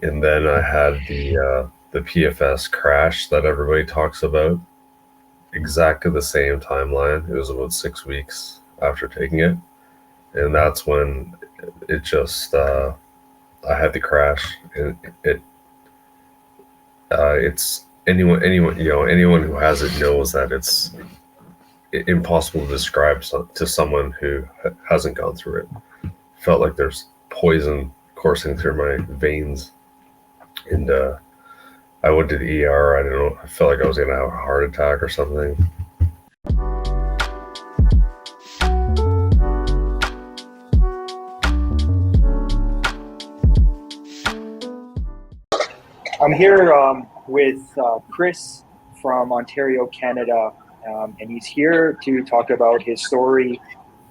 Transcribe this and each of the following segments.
And then I had the PFS crash that everybody talks about, exactly the same timeline. It was about 6 weeks after taking it, and that's when it just I had the crash. And it's anyone who has it knows that it's impossible to describe to someone who hasn't gone through it. Felt like there's poison coursing through my veins, and I went to the ER. I don't know. I felt like I was gonna have a heart attack or something. I'm here with Chris from Ontario, Canada, and he's here to talk about his story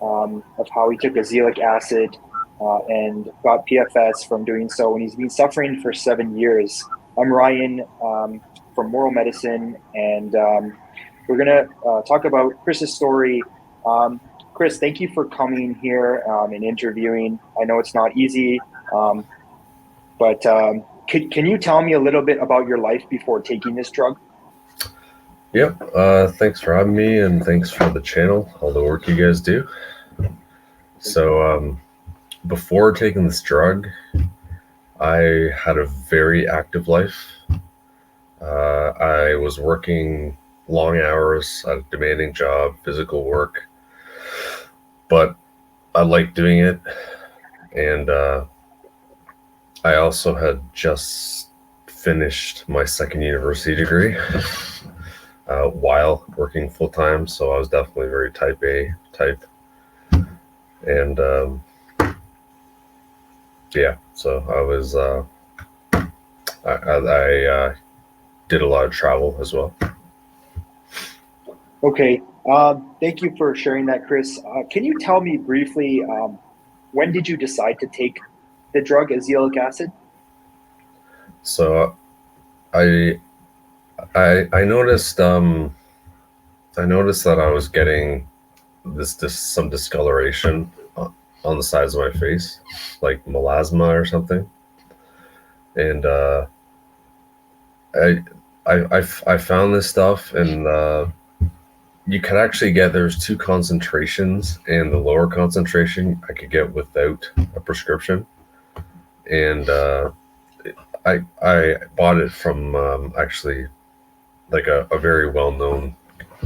of how he took Azelaic acid and got PFS from doing so, and he's been suffering for 7 years. I'm Ryan from Moral Medicine, and we're going to talk about Chris's story. Chris, thank you for coming here and interviewing. I know it's not easy, but can you tell me a little bit about your life before taking this drug? Yep. Thanks for having me, and thanks for the channel, all the work you guys do. So before taking this drug, I had a very active life. I was working long hours at a demanding job, physical work, but I liked doing it. And I also had just finished my second university degree while working full time. So I was definitely very type A type. And yeah, so I was, I did a lot of travel as well. Okay. Thank you for sharing that, Chris. Can you tell me briefly, when did you decide to take the drug Azelaic acid? So I noticed that I was getting this some discoloration on the sides of my face, like melasma or something, and I found this stuff, and you could actually get, there's two concentrations, and the lower concentration I could get without a prescription, and I bought it from actually like a very well-known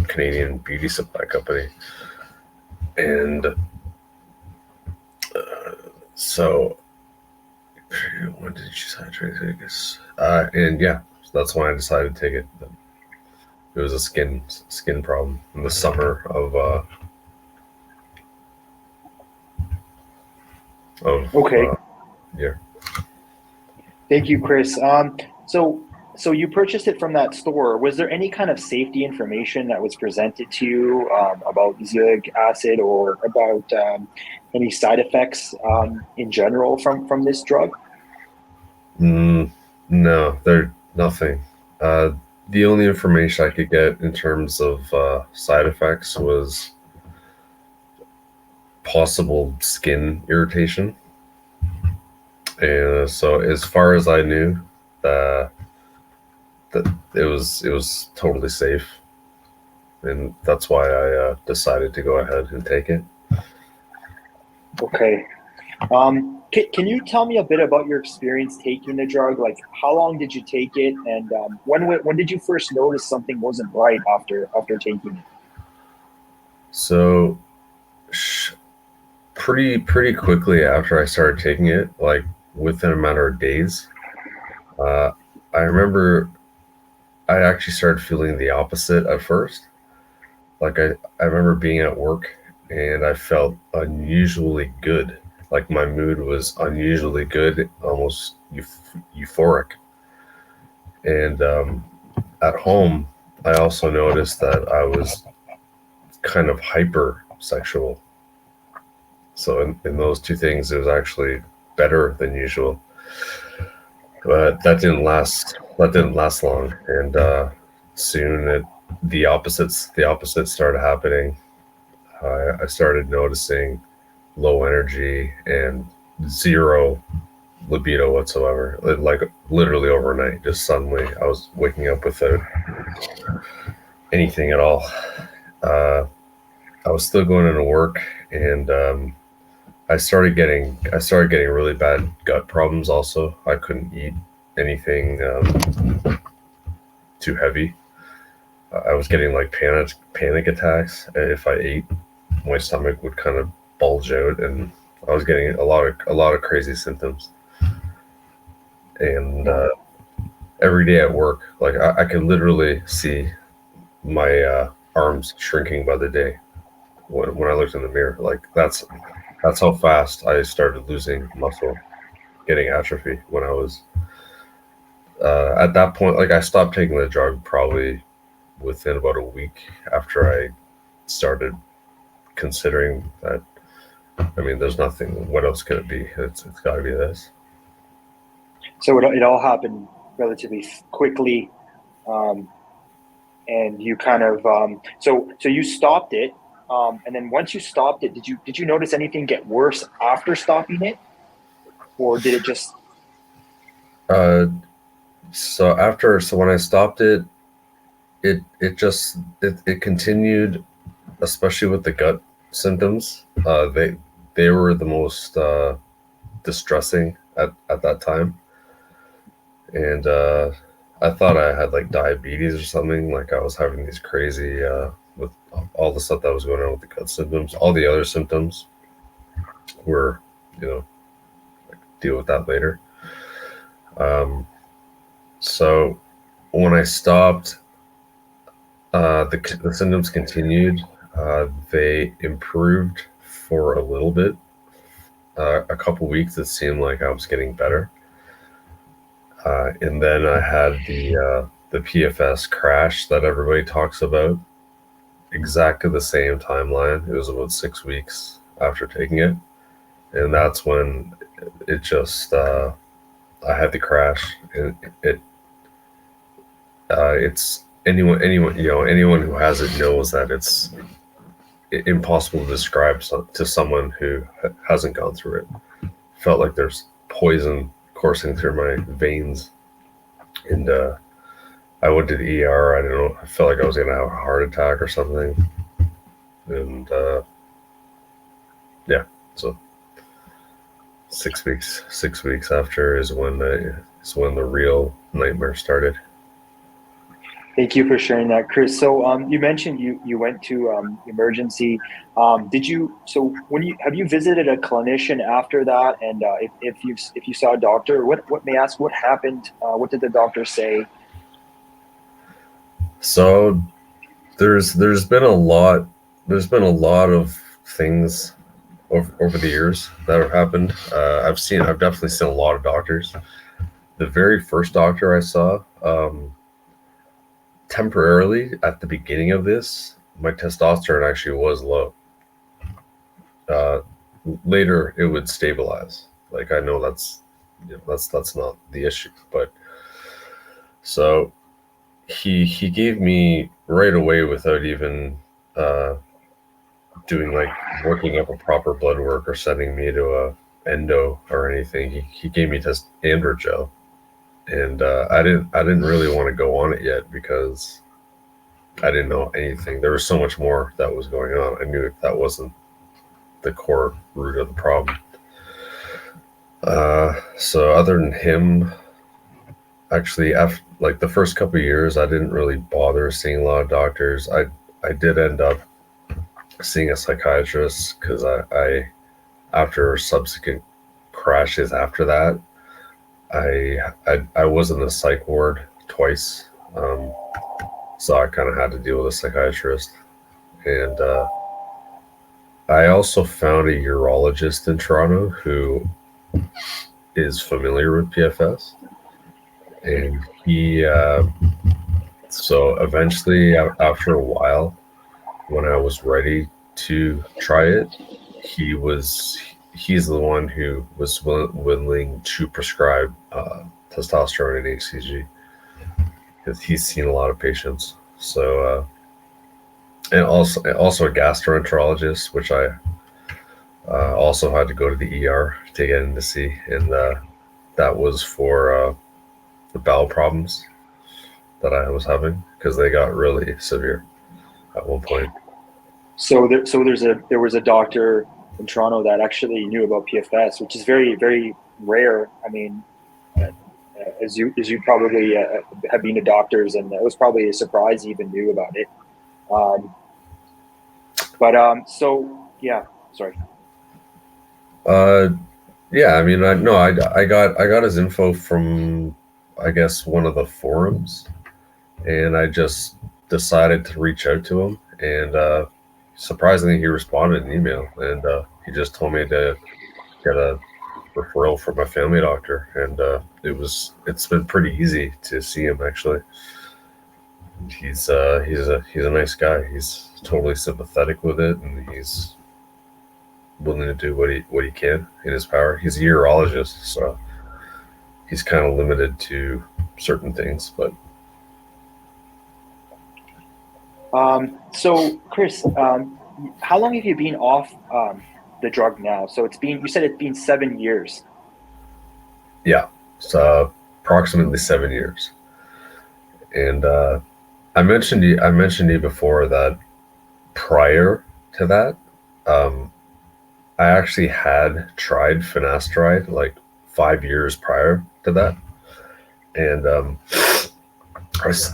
Canadian beauty supply company, and so when did you decide to take this? And yeah, that's when I decided to take it. It was a skin problem in the summer of Okay. Yeah. Thank you, Chris. So you purchased it from that store. Was there any kind of safety information that was presented to you about Azelaic acid, or about any side effects in general from this drug? No, there's nothing. The only information I could get in terms of side effects was possible skin irritation, and so as far as I knew, that it was totally safe, and that's why I decided to go ahead and take it. Okay. Can you tell me a bit about your experience taking the drug? Like, how long did you take it, and when did you first notice something wasn't right after taking it? So pretty quickly after I started taking it, like within a matter of days, I remember I actually started feeling the opposite at first. Like I remember being at work and I felt unusually good. Like my mood was unusually good, almost euphoric. And at home, I also noticed that I was kind of hypersexual. So in those two things, it was actually better than usual. But that didn't last. That didn't last long, and soon the opposites started happening. I started noticing low energy and zero libido whatsoever. Like literally overnight, just suddenly I was waking up without anything at all. Uh, I was still going into work, and I started getting really bad gut problems. Also, I couldn't eat anything too heavy. I was getting like panic attacks. If I ate, my stomach would kind of bulge out, and I was getting a lot of crazy symptoms. And Yeah. every day at work, like I could literally see my arms shrinking by the day when I looked in the mirror. Like that's how fast I started losing muscle, getting atrophy when I was at that point. Like I stopped taking the drug probably within about a week after I started considering that. I mean, there's nothing. What else could it be? It's got to be this. So it all happened relatively quickly, um, and you kind of so you stopped it, and then once you stopped it, did you notice anything get worse after stopping it, or did it just? Uh, so when I stopped it, it continued, especially with the gut symptoms. They were the most distressing at that time, and I thought I had like diabetes or something. Like I was having these crazy with all the stuff that was going on with the gut symptoms. All the other symptoms were, you know, deal with that later. Um, so when I stopped, the symptoms continued. They improved for a little bit. A couple weeks, it seemed like I was getting better, and then I had the PFS crash that everybody talks about. Exactly the same timeline. It was about 6 weeks after taking it, and that's when it just I had the crash, and it's anyone who has it knows that it's impossible to describe to someone who hasn't gone through it. Felt like there's poison coursing through my veins, and I went to the ER. I don't know. I felt like I was gonna have a heart attack or something, and yeah. So 6 weeks after is when the real nightmare started. Thank you for sharing that, Chris. So you mentioned you went to emergency. Did you? So when you have you visited a clinician after that? And if you saw a doctor, what may I ask? What happened? What did the doctor say? So there's been a lot of things over the years that have happened. I've definitely seen a lot of doctors. The very first doctor I saw, temporarily at the beginning of this, my testosterone actually was low. Uh, Later, it would stabilize. Like I know that's not the issue, but so he gave me right away without even uh, doing like working up a proper blood work or sending me to a endo or anything. He gave me just androgel, and I didn't really want to go on it yet because I didn't know anything. There was so much more that was going on. I knew that wasn't the core root of the problem. So other than him, actually, after like the first couple of years, I didn't really bother seeing a lot of doctors. I did end up seeing a psychiatrist because I after subsequent crashes after that, I was in the psych ward twice, um, so I kind of had to deal with a psychiatrist, and I also found a urologist in Toronto who is familiar with PFS, and he so eventually after a while, when I was ready to try it, he was he's the one who was willing to prescribe testosterone and HCG because he's seen a lot of patients. So and also a gastroenterologist, which I also had to go to the ER to get in to see. And that was for the bowel problems that I was having because they got really severe at one point. There was a doctor in Toronto that actually knew about PFS, which is very very rare. I mean, uh, as you probably have been to doctors, and it was probably a surprise you even knew about it. Um, so yeah, sorry. Uh, yeah, I mean, I got his info from, I guess, one of the forums, and I just decided to reach out to him, and surprisingly, he responded in email, and he just told me to get a referral from my family doctor, and it's been pretty easy to see him actually. He's a nice guy. He's totally sympathetic with it, and he's willing to do what he can in his power. He's a urologist, so he's kind of limited to certain things. But So Chris, how long have you been off the drug now? So you said it's been 7 years. yeah, it's approximately 7 years. And I mentioned to you before that prior to that, um, I actually had tried finasteride like 5 years prior to that, and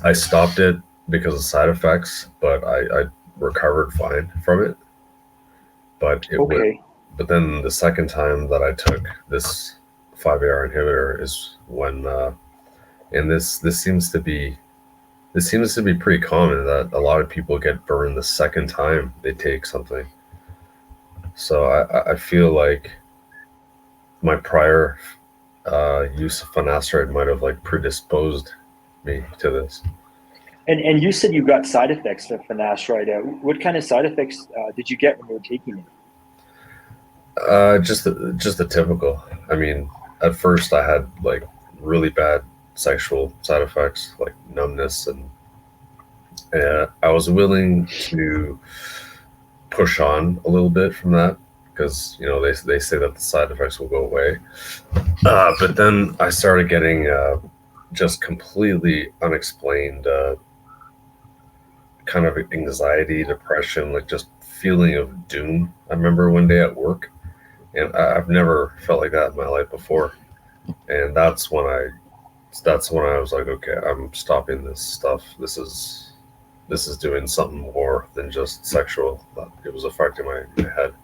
I stopped it because of side effects, but I recovered fine from it. But it would, Okay. but then the second time that I took this 5-AR inhibitor is when, and this seems to be pretty common that a lot of people get burned the second time they take something. So I feel like my prior use of finasteride might have like predisposed me to this. And you said you got side effects of finasteride. What kind of side effects did you get when you were taking it? Just the typical. I mean, at first I had like really bad sexual side effects, like numbness, and I was willing to push on a little bit from that because they say that the side effects will go away. But then I started getting just completely unexplained kind of anxiety, depression, like just feeling of doom. I remember one day at work, and I've never felt like that in my life before. And that's when I was like, okay, I'm stopping this stuff. This is doing something more than just sexual. It was affecting my head.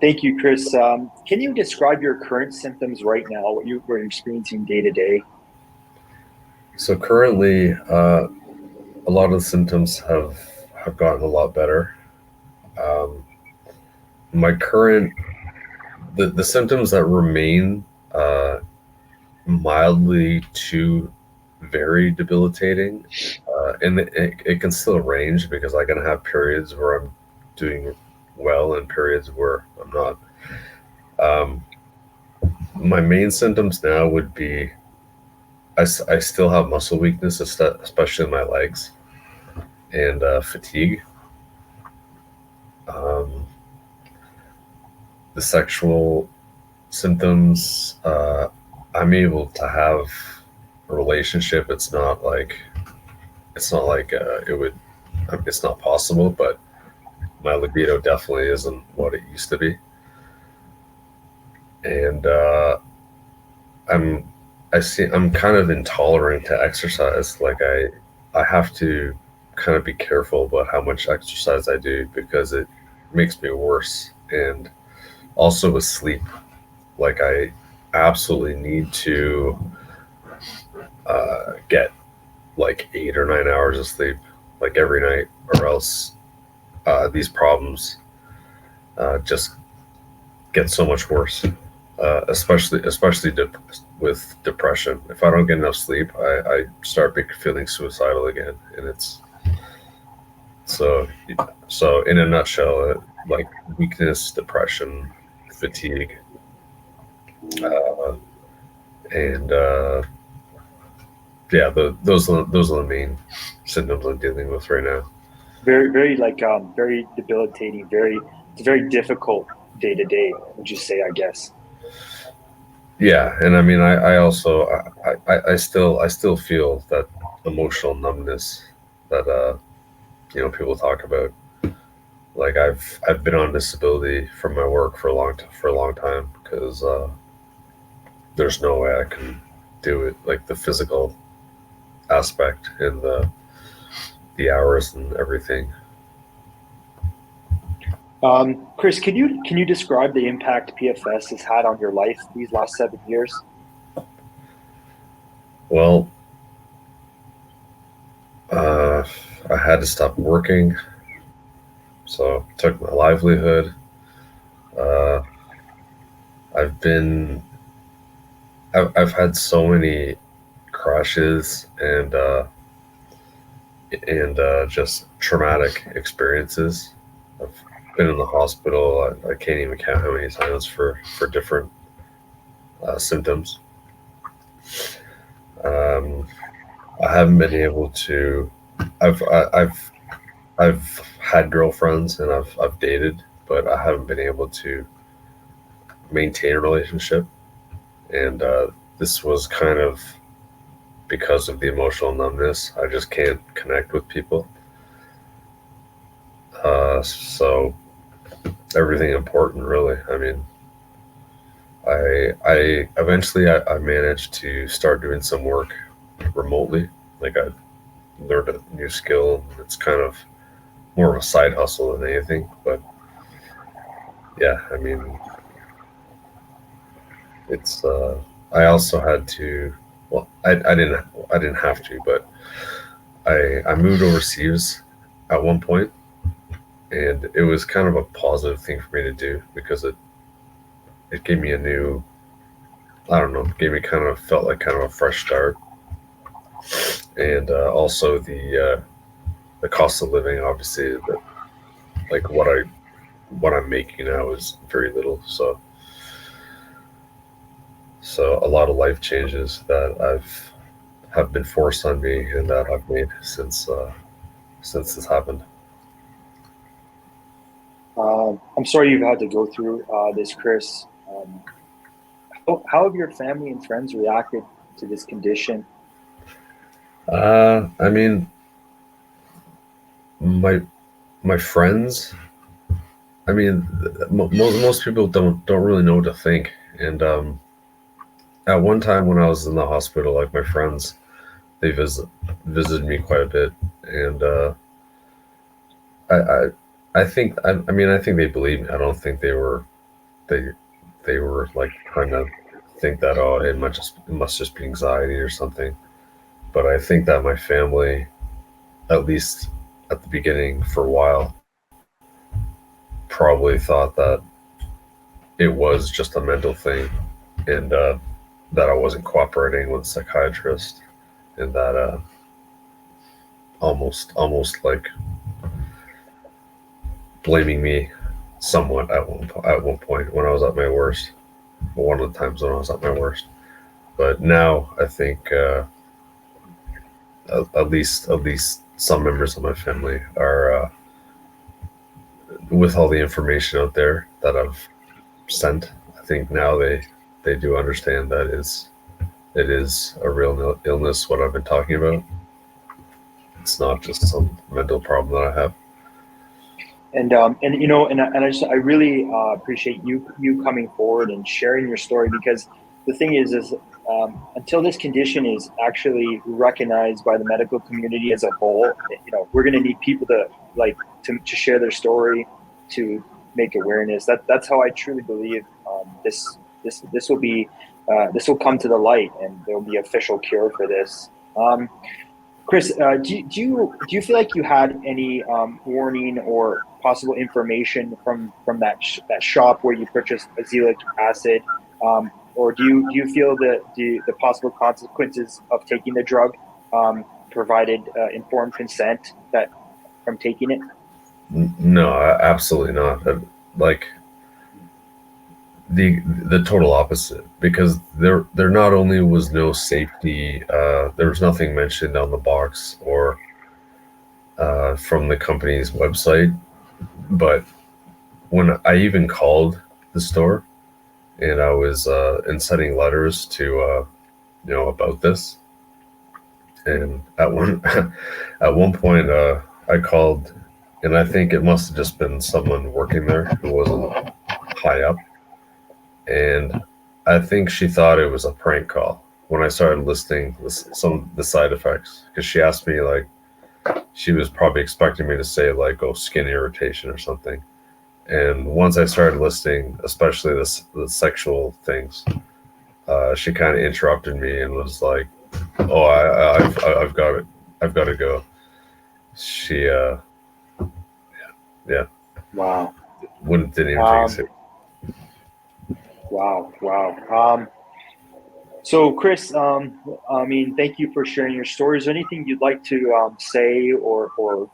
Thank you, Chris. Can you describe your current symptoms right now? What you're experiencing day to day? So currently, a lot of the symptoms have gotten a lot better. Um, my current the symptoms that remain uh, mildly to very debilitating, and it can still range because I can have periods where I'm doing well and periods where I'm not. Um, my main symptoms now would be I still have muscle weakness, especially in my legs, and fatigue. Um, the sexual symptoms, I'm able to have a relationship. It's not like it would. It's not possible, but my libido definitely isn't what it used to be, and I'm I'm kind of intolerant to exercise. Like I have to kind of be careful about how much exercise I do because it makes me worse. And also with sleep, like I absolutely need to get like 8 or 9 hours of sleep, like every night, or else these problems just get so much worse. With depression. If I don't get enough sleep, I start feeling suicidal again, and it's so so. In a nutshell, like weakness, depression, fatigue, uh, and yeah, those are the main symptoms I'm dealing with right now. Very, very very debilitating. It's very difficult day to day. Would you say? I guess. Yeah, and I mean, I also, I still feel that emotional numbness that people talk about. Like I've been on disability from my work for a long time because there's no way I can do it, like the physical aspect and the hours and everything. Chris, can you describe the impact PFS has had on your life these last 7 years? Well, uh, I had to stop working, so it took my livelihood. Uh, I've been I've had so many crashes and just traumatic experiences. I've been in the hospital. I can't even count how many times for different symptoms. Um, I haven't been able to. I've I've had girlfriends and I've dated, but I haven't been able to maintain a relationship. And this was kind of because of the emotional numbness. I just can't connect with people. So everything important, really. I mean, I eventually I managed to start doing some work remotely. Like I learned a new skill. It's kind of more of a side hustle than anything. But yeah, I mean, it's. I also had to. Well, I didn't have to, but I moved overseas at one point, and it was kind of a positive thing for me to do because it gave me a new. I don't know, gave me kind of felt like kind of a fresh start, and also the cost of living, obviously, like what I'm making now is very little. So a lot of life changes that have been forced on me and that I've made since this happened. I'm sorry you've had to go through this, Chris. How have your family and friends reacted to this condition? I mean, my my friends. I mean, most people don't really know what to think. And at one time when I was in the hospital, like my friends, they visited me quite a bit, and I, I I think I mean I think they believed me. I don't think they they were like trying to think that, oh, it must just be anxiety or something. But I think that my family, at least at the beginning for a while, probably thought that it was just a mental thing, and that I wasn't cooperating with a psychiatrist, and that almost like blaming me somewhat at one point when I was at my worst. One of the times when I was at my worst. But now I think at least some members of my family are with all the information out there that I've sent. I think now they do understand that it is a real illness. What I've been talking about. It's not just some mental problem that I have. And you know, and I really appreciate you coming forward and sharing your story, because the thing is until this condition is actually recognized by the medical community as a whole, we're going to need people to to share their story, to make awareness. That's how I truly believe this will be this will come to the light, and there will be official cure for this. Chris, do you feel like you had any warning or possible information from that shop where you purchased azelaic acid, or do you feel the possible consequences of taking the drug provided informed consent that from taking it? No, absolutely not. Like the total opposite, because there not only was no safety, there was nothing mentioned on the box or from the company's website, but when I even called the store and I was and sending letters to about this. And at one point, I called, and I think it must have just been someone working there who wasn't high up, and I think she thought it was a prank call when I started listing some of the side effects, because she asked me, like, she was probably expecting me to say, like, oh, skin irritation or something. And once I started listing, especially the sexual things, she kind of interrupted me and was like, "Oh, I've got it. I've got to go." She, yeah, Wow. didn't even take a Um, sip. wow. Wow. So, Chris, I mean, thank you for sharing your story. Is there anything you'd like to say or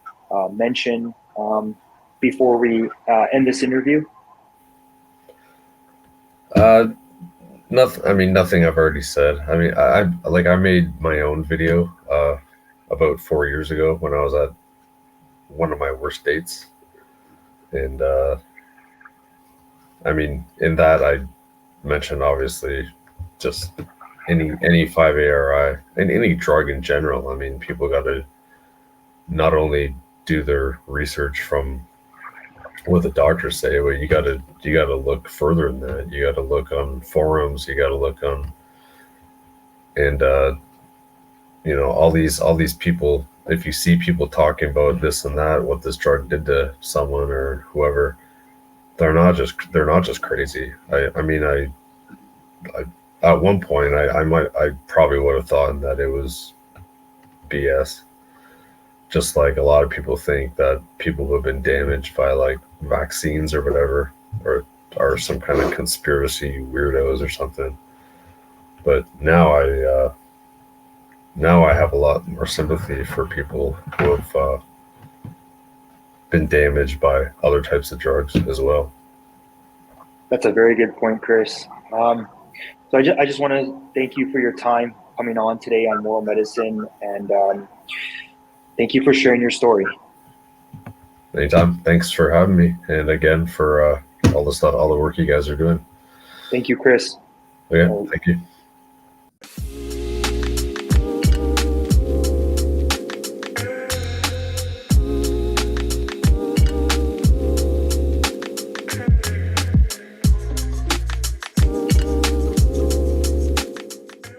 mention before we end this interview? Uh, Nothing. I mean, nothing I've already said. I mean, I made my own video about 4 years ago when I was at one of my worst dates, and I mean, in that I mentioned obviously just any 5-ARI and any drug in general. I mean, people got to not only do their research from what the doctors say, but you got to look further than that. You got to look on forums. You got to look on and all these people. If you see people talking about this and that, what this drug did to someone or whoever, they're not just crazy. I at one point I probably would have thought that it was BS. Just like a lot of people think that people who have been damaged by like vaccines or whatever are some kind of conspiracy weirdos or something. But now I have a lot more sympathy for people who have been damaged by other types of drugs as well. That's a very good point, Chris. So I just want to thank you for your time coming on today on Moral Medicine, and thank you for sharing your story. Anytime. Thanks for having me, and again for all the stuff, all the work you guys are doing. Thank you, Chris. Okay, thank you.